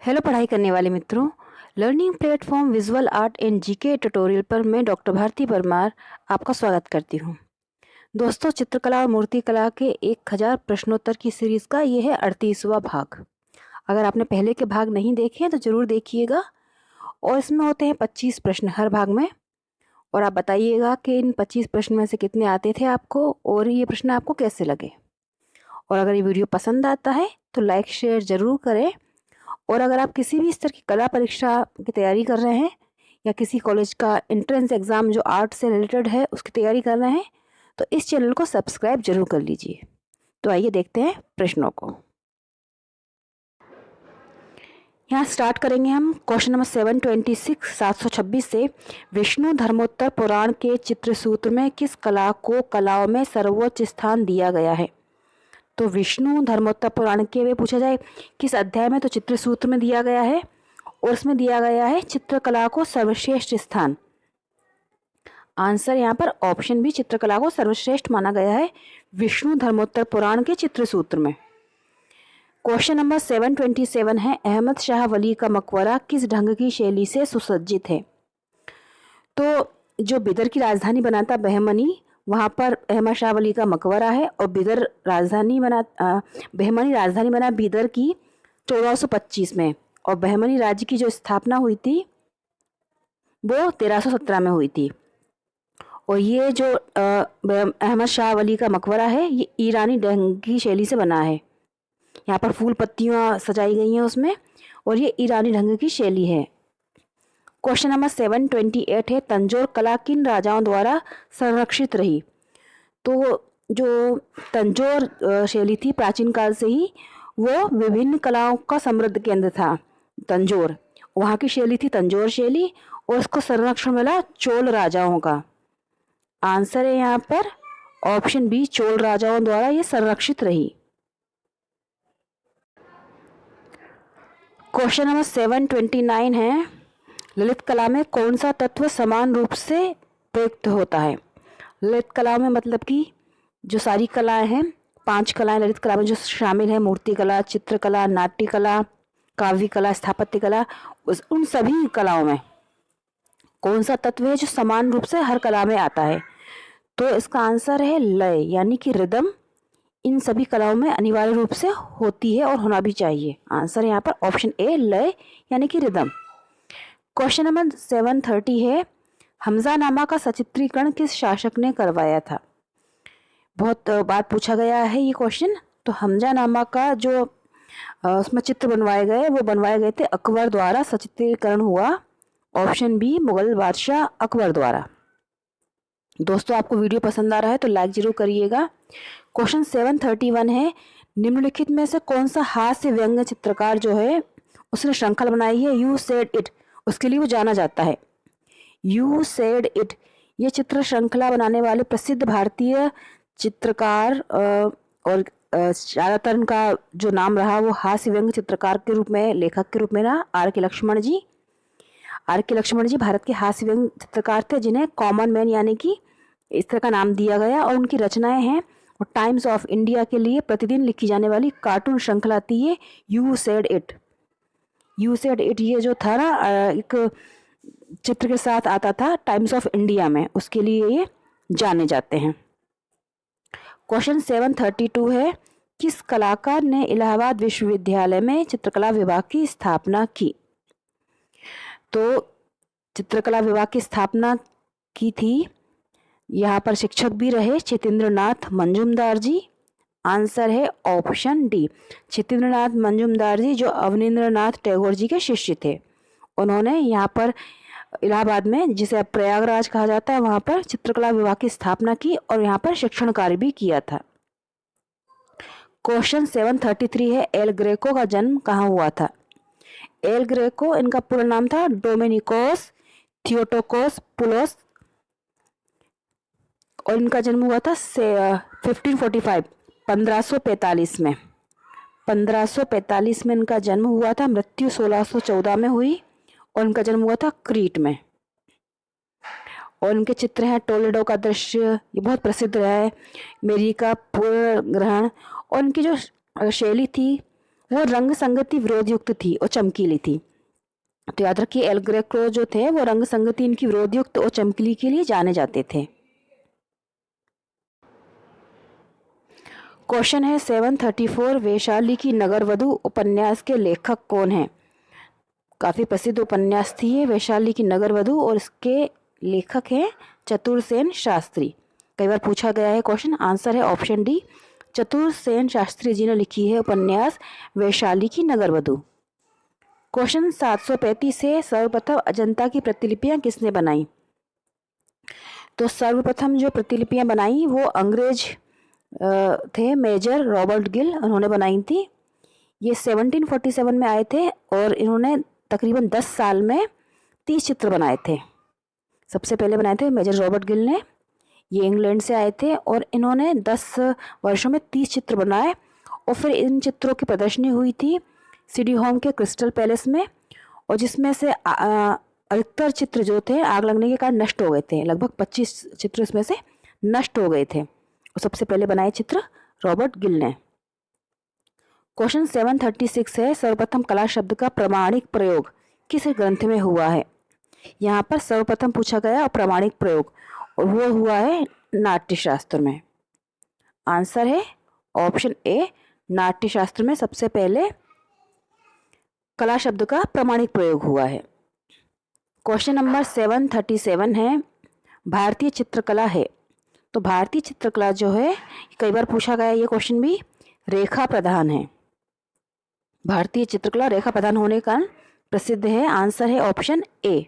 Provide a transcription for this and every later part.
Hello पढ़ाई करने वाले मित्रों। Learning platform visual art and GK tutorial पर मैं डॉक्टर भारती परमार आपका स्वागत करती हूँ। दोस्तों, चित्रकला और मूर्तिकला के 1000 प्रश्नोत्तर की सीरीज़ का ये है 38वां भाग। अगर आपने पहले के भाग नहीं देखे हैं तो ज़रूर देखिएगा। और इसमें होते हैं 25 प्रश्न हर भाग में, और आप बताइएगा कि इन 25 प्रश्न में से कितने आते थे आपको और ये प्रश्न आपको कैसे लगे। और अगर ये वीडियो पसंद आता है तो लाइक शेयर ज़रूर करें। और अगर आप किसी भी स्तर की कला परीक्षा की तैयारी कर रहे हैं या किसी कॉलेज का एंट्रेंस एग्ज़ाम जो आर्ट से रिलेटेड है उसकी तैयारी कर रहे हैं तो इस चैनल को सब्सक्राइब जरूर कर लीजिए। तो आइए देखते हैं प्रश्नों को। यहाँ स्टार्ट करेंगे हम क्वेश्चन नंबर 726 से। विष्णु धर्मोत्तर पुराण के चित्रसूत्र में किस कला को कलाओं में सर्वोच्च स्थान दिया गया है? तो विष्णु धर्मोत्तर पुराण के में पूछा जाए किस अध्याय में, तो चित्रसूत्र में दिया गया है और उसमें दिया गया है चित्रकला को सर्वश्रेष्ठ स्थान। आंसर यहाँ पर ऑप्शन बी, चित्रकला को सर्वश्रेष्ठ माना गया है विष्णु धर्मोत्तर पुराण के चित्रसूत्र में। क्वेश्चन नंबर 727 है, अहमद शाह वली का मकबरा किस ढंग की शैली से सुसज्जित है? तो जो बिदर की राजधानी बनाता बहमनी, वहाँ पर अहमद शाह वली का मकबरा है और बिदर राजधानी बना बहमनी राजधानी बना बिदर की 1425 में, और बहमनी राज्य की जो स्थापना हुई थी वो 1317 में हुई थी। और ये जो अहमद शाह वली का मकबरा है ये ईरानी ढंग की शैली से बना है। यहाँ पर फूल पत्तियाँ सजाई गई हैं उसमें, और ये ईरानी ढंग की शैली है। क्वेश्चन नंबर 728 है, तंजौर कला किन राजाओं द्वारा संरक्षित रही? तो जो तंजौर शैली थी प्राचीन काल से ही वो विभिन्न कलाओं का समृद्ध केंद्र था। तंजौर, वहाँ की शैली थी तंजौर शैली, और उसको संरक्षण मिला चोल राजाओं का। आंसर है यहाँ पर ऑप्शन बी, चोल राजाओं द्वारा ये संरक्षित रही। क्वेश्चन नंबर 729 है, ललित कला में कौन सा तत्व समान रूप से प्रयुक्त होता है? ललित कला में मतलब कि जो सारी कलाएं हैं, 5 कलाएं ललित कला में जो शामिल है, मूर्ति कला, चित्रकला, नाट्य कला, काव्य कला, स्थापत्य कला, उन सभी कलाओं में कौन सा तत्व है जो समान रूप से हर कला में आता है? तो इसका आंसर है लय, यानी कि रिदम इन सभी कलाओं में अनिवार्य रूप से होती है और होना भी चाहिए। आंसर यहाँ पर ऑप्शन ए, लय यानी कि रिदम। क्वेश्चन नंबर 730 है, हमजानामा का सचित्रीकरण किस शासक ने करवाया था? बहुत बार पूछा गया है ये क्वेश्चन। तो हमजानामा का जो उसमें चित्र बनवाए गए वो बनवाए गए थे अकबर द्वारा, सचित्रीकरण हुआ ऑप्शन बी, मुगल बादशाह अकबर द्वारा। दोस्तों, आपको वीडियो पसंद आ रहा है तो लाइक जरूर करिएगा। क्वेश्चन 731 है, निम्नलिखित में से कौन सा हास्य व्यंग्य चित्रकार जो है उसने श्रृंखला बनाई है यू सेड इट, उसके लिए वो जाना जाता है। यू सेड इट ये चित्र श्रृंखला बनाने वाले प्रसिद्ध भारतीय चित्रकार और ज़्यादातर उनका जो नाम रहा वो हास्य व्यंग्य चित्रकार के रूप में, लेखक के रूप में रहा आर के लक्ष्मण जी। आर के लक्ष्मण जी भारत के हास्य व्यंग्य चित्रकार थे जिन्हें कॉमन मैन यानी कि इस तरह का नाम दिया गया, और उनकी रचनाएं हैं और टाइम्स ऑफ इंडिया के लिए प्रतिदिन लिखी जाने वाली कार्टून श्रृंखला थी ये you said it. You said it ये जो था ना एक चित्र के साथ आता था टाइम्स ऑफ इंडिया में, उसके लिए ये जाने जाते हैं। क्वेश्चन 732 है, किस कलाकार ने इलाहाबाद विश्वविद्यालय में चित्रकला विभाग की स्थापना की? तो चित्रकला विभाग की स्थापना की थी, यहाँ पर शिक्षक भी रहे चितेंद्रनाथ मंजुमदार जी। आंसर है ऑप्शन डी, चितेंद्रनाथ मंजुमदार जी जो अवनींद्रनाथ टैगोर जी के शिष्य थे। उन्होंने यहाँ पर इलाहाबाद में, जिसे अब प्रयागराज कहा जाता है, वहाँ पर चित्रकला विभाग की स्थापना की और यहाँ पर शिक्षण कार्य भी किया था। क्वेश्चन 733 है, एल ग्रेको का जन्म कहाँ हुआ था? एल ग्रेको इनका पूरा नाम था डोमिनिकोस थियोटोकोस पुलोस, और इनका जन्म हुआ था 1545 में। 1545 में इनका जन्म हुआ था, मृत्यु 1614 में हुई, और इनका जन्म हुआ था क्रीट में। और इनके चित्र हैं टोलेडो का दृश्य, ये बहुत प्रसिद्ध रहा है, मेरी का पूर्ण ग्रहण। और इनकी जो शैली थी वो रंग संगति विरोध युक्त थी और चमकीली थी। तो याद रखिए एल ग्रेको जो थे वो रंग संगति इनकी विरोध युक्त और चमकीली के लिए जाने जाते थे। क्वेश्चन है 734, वैशाली की नगरवधु उपन्यास के लेखक कौन हैं? काफ़ी प्रसिद्ध उपन्यास थी ये वैशाली की नगरवधु और इसके लेखक हैं चतुरसेन शास्त्री। कई बार पूछा गया है क्वेश्चन। आंसर है ऑप्शन डी, चतुरसेन शास्त्री जी ने लिखी है उपन्यास वैशाली की नगरवधु। क्वेश्चन 735 है, सर्वप्रथम अजंता की प्रतिलिपियां किसने बनाई? तो सर्वप्रथम जो प्रतिलिपियां बनाई वो अंग्रेज थे मेजर रॉबर्ट गिल, उन्होंने बनाई थी। ये 1747 में आए थे और इन्होंने तकरीबन 10 साल में 30 चित्र बनाए थे। सबसे पहले बनाए थे मेजर रॉबर्ट गिल ने। ये इंग्लैंड से आए थे और इन्होंने 10 वर्षों में 30 चित्र बनाए और फिर इन चित्रों की प्रदर्शनी हुई थी सिटी होम के क्रिस्टल पैलेस में, और जिसमें से अधिकतर चित्र जो थे आग लगने के कारण नष्ट हो गए थे। लगभग 25 चित्र इसमें से नष्ट हो गए थे और सबसे पहले बनाए चित्र रॉबर्ट गिल ने। क्वेश्चन 736 है, सर्वप्रथम कला शब्द का प्रामाणिक प्रयोग किस ग्रंथ में हुआ है? यहाँ पर सर्वप्रथम पूछा गया और प्रामाणिक प्रयोग, और वो हुआ है नाट्यशास्त्र में। आंसर है ऑप्शन ए, नाट्यशास्त्र में सबसे पहले कला शब्द का प्रामाणिक प्रयोग हुआ है। क्वेश्चन नंबर 737 है, भारतीय चित्रकला है। तो भारतीय चित्रकला जो है कई बार पूछा गया ये क्वेश्चन भी, रेखा प्रधान है। भारतीय चित्रकला रेखा प्रधान होने का प्रसिद्ध है। आंसर है ऑप्शन ए।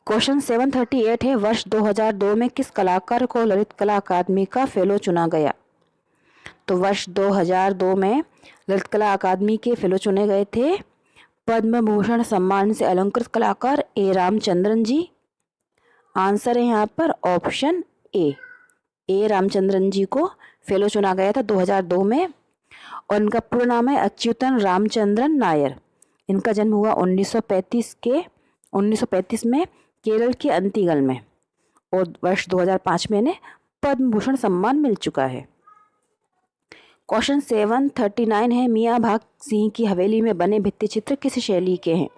क्वेश्चन 738 है, वर्ष 2002 में किस कलाकार को ललित कला अकादमी का फेलो चुना गया? तो वर्ष 2002 में ललित कला अकादमी के फेलो चुने गए थे पद्म भूषण सम्मान से अलंकृत कलाकार ए रामचंद्रन जी। आंसर है यहाँ पर ऑप्शन ए रामचंद्रन जी को फेलो चुना गया था 2002 में, और इनका पूरा नाम है अच्युतन रामचंद्रन नायर। इनका जन्म हुआ 1935 में केरल के अंतिगल में, और वर्ष 2005 में इन्हें पद्म भूषण सम्मान मिल चुका है। क्वेश्चन 739 है, मियाँ भाग सिंह की हवेली में बने भित्ति चित्र किस शैली के हैं?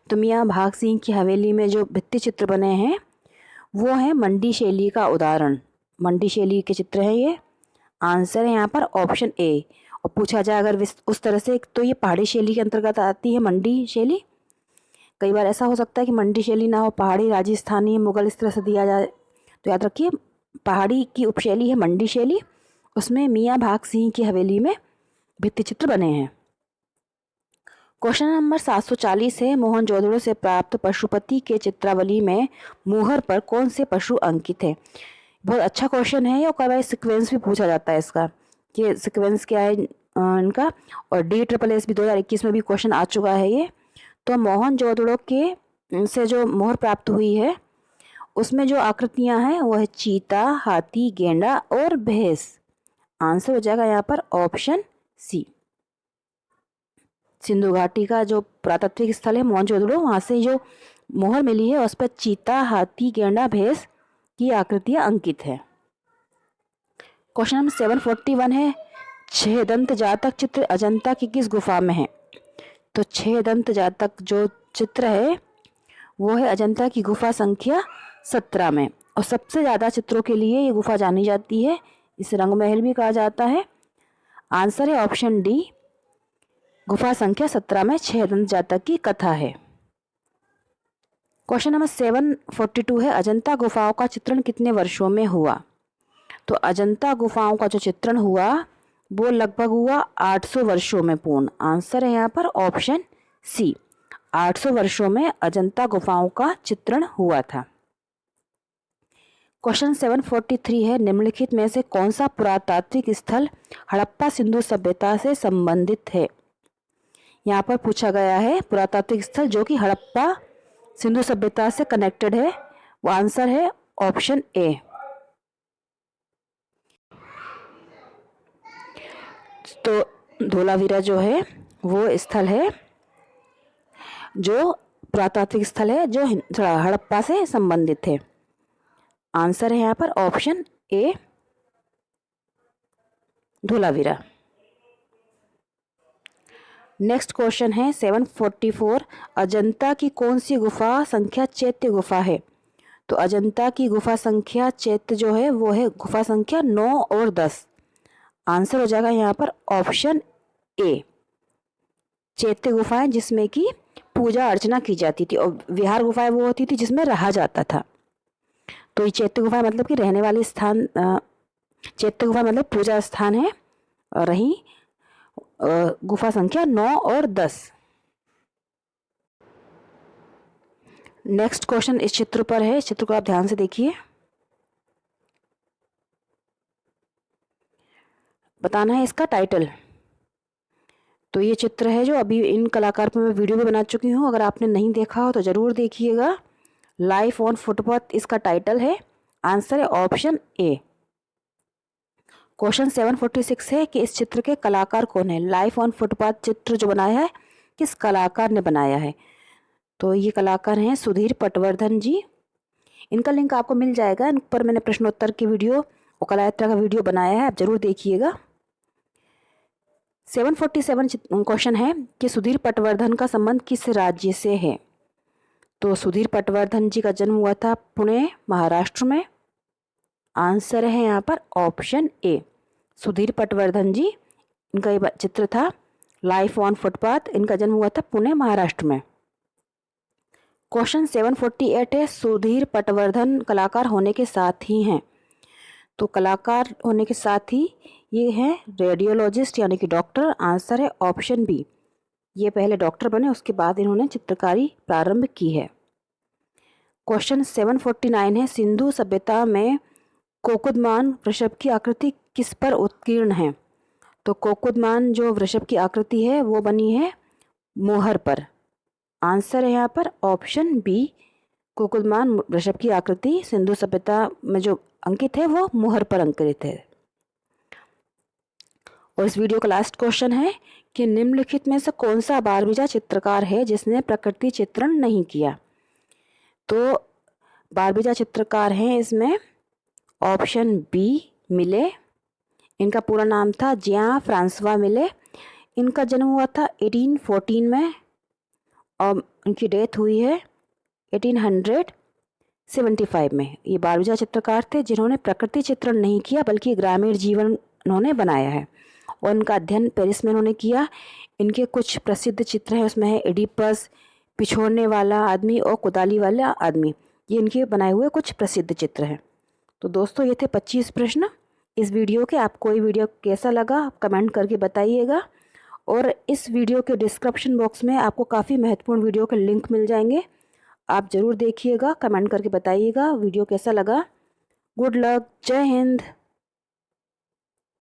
तो मियाँ भाग सिंह की हवेली में जो भित्ति चित्र बने हैं वो है मंडी शैली का उदाहरण। मंडी शैली के चित्र हैं ये। आंसर है यहाँ पर ऑप्शन ए। और पूछा जाए अगर उस तरह से, तो ये पहाड़ी शैली के अंतर्गत आती है मंडी शैली। कई बार ऐसा हो सकता है कि मंडी शैली ना हो, पहाड़ी, राजस्थानी, मुगल इस तरह से दिया जाए, तो याद रखिए पहाड़ी की उपशैली है मंडी शैली, उसमें मियाँ भाग सिंह की हवेली में भित्ति चित्र बने हैं। क्वेश्चन नंबर 740 है, मोहनजोदड़ो से प्राप्त पशुपति के चित्रावली में मुहर पर कौन से पशु अंकित है? बहुत अच्छा क्वेश्चन है और कई बार सीक्वेंस भी पूछा जाता है इसका, कि सीक्वेंस क्या है इनका, और DSSS भी 2021 में भी क्वेश्चन आ चुका है ये। तो मोहनजोदड़ो के से जो मोहर प्राप्त हुई है उसमें जो आकृतियां हैं वो है चीता, हाथी, गेंडा और भैंस। आंसर हो जाएगा यहाँ पर ऑप्शन सी। सिंधु घाटी का जो पुरातात्विक स्थल है मोहनजोदड़ो, वहाँ से जो मोहर मिली है उस पर चीता, हाथी, गेंडा, भैंस की आकृतियां अंकित है। क्वेश्चन नंबर 741 है, 6 दंत जातक चित्र अजंता की किस गुफा में है? तो 6 दंत जातक जो चित्र है वो है अजंता की गुफा संख्या 17 में, और सबसे ज़्यादा चित्रों के लिए ये गुफा जानी जाती है। इसे रंग महल भी कहा जाता है। आंसर है ऑप्शन डी, गुफा संख्या 17 में 6 दंत जातक की कथा है। क्वेश्चन नंबर 742 है, अजंता गुफाओं का चित्रण कितने वर्षों में हुआ? तो अजंता गुफाओं का जो चित्रण हुआ वो लगभग हुआ 800 वर्षों में पूर्ण। आंसर है यहाँ पर ऑप्शन सी, 800 वर्षों में अजंता गुफाओं का चित्रण हुआ था। क्वेश्चन 743 है, निम्नलिखित में से कौन सा पुरातात्विक स्थल हड़प्पा सिंधु सभ्यता से संबंधित है? यहाँ पर पूछा गया है पुरातात्विक स्थल जो कि हड़प्पा सिंधु सभ्यता से कनेक्टेड है। वो आंसर है ऑप्शन ए। तो धोलावीरा जो है वो स्थल है जो पुरातात्विक स्थल है जो हड़प्पा से संबंधित है। आंसर है यहाँ पर option A, Dholavira. Next question है 744, अजंता की कौन सी गुफा संख्या चैत्य गुफा है? तो अजंता की गुफा संख्या चैत्य जो है वो है गुफा संख्या 9 और 10। आंसर हो जाएगा यहाँ पर ऑप्शन ए, चैत्य गुफाएं जिसमें कि पूजा अर्चना की जाती थी, और विहार गुफाएं वो होती थी जिसमें रहा जाता था। तो ये चैत्य गुफा मतलब कि रहने वाले स्थान, चैत्य गुफा मतलब पूजा स्थान है। और रही गुफा संख्या 9 और 10। नेक्स्ट क्वेश्चन इस चित्र पर है, इस चित्र को आप ध्यान से देखिए। बताना है इसका टाइटल। तो ये चित्र है जो अभी इन कलाकार पर मैं वीडियो भी बना चुकी हूँ, अगर आपने नहीं देखा हो तो ज़रूर देखिएगा। लाइफ ऑन फुटपाथ इसका टाइटल है। आंसर है ऑप्शन ए। क्वेश्चन 746 है कि इस चित्र के कलाकार कौन है? लाइफ ऑन फुटपाथ चित्र जो बनाया है किस कलाकार ने बनाया है? तो ये कलाकार हैं सुधीर पटवर्धन जी। इनका लिंक आपको मिल जाएगा, इन पर मैंने प्रश्नोत्तर की वीडियो और कला यात्रा का वीडियो बनाया है, आप जरूर देखिएगा। 747 क्वेश्चन है कि सुधीर पटवर्धन का संबंध किस राज्य से है? तो सुधीर पटवर्धन जी का जन्म हुआ था पुणे महाराष्ट्र में। आंसर है यहाँ पर ऑप्शन ए, सुधीर पटवर्धन जी। इनका ये चित्र था लाइफ ऑन फुटपाथ, इनका जन्म हुआ था पुणे महाराष्ट्र में। क्वेश्चन 748 है सुधीर पटवर्धन कलाकार होने के साथ ही हैं। तो कलाकार होने के साथ ही ये हैं रेडियोलॉजिस्ट यानी कि डॉक्टर। आंसर है ऑप्शन बी, ये पहले डॉक्टर बने उसके बाद इन्होंने चित्रकारी प्रारंभ की है। क्वेश्चन 749 है सिंधु सभ्यता में कोकुदमान वृषभ की आकृति किस पर उत्कीर्ण है? तो कोकुदमान जो वृषभ की आकृति है वो बनी है मोहर पर। आंसर है यहाँ पर ऑप्शन बी, कोकुदमान वृषभ की आकृति सिंधु सभ्यता में जो अंकित है वो मोहर पर अंकित है। और इस वीडियो का लास्ट क्वेश्चन है कि निम्नलिखित में से कौन सा बारबीजा चित्रकार है जिसने प्रकृति चित्रण नहीं किया? तो बारबीजा चित्रकार हैं इसमें ऑप्शन बी मिले। इनका पूरा नाम था जियां फ्रांसवा मिले। इनका जन्म हुआ था 1814 में और इनकी डेथ हुई है 1875 में। ये बारबीजा चित्रकार थे जिन्होंने प्रकृति चित्रण नहीं किया बल्कि ग्रामीण जीवन उन्होंने बनाया है, और उनका अध्ययन पेरिस में उन्होंने किया। इनके कुछ प्रसिद्ध चित्र हैं, उसमें है एडिपस, पिछोड़ने वाला आदमी और कुदाली वाला आदमी। ये इनके बनाए हुए कुछ प्रसिद्ध चित्र हैं। तो दोस्तों ये थे 25 प्रश्न इस वीडियो के। आपको ये वीडियो कैसा लगा आप कमेंट करके बताइएगा, और इस वीडियो के डिस्क्रिप्शन बॉक्स में आपको काफ़ी महत्वपूर्ण वीडियो के लिंक मिल जाएंगे, आप ज़रूर देखिएगा, कमेंट करके बताइएगा वीडियो कैसा लगा। गुड लक, जय हिंद।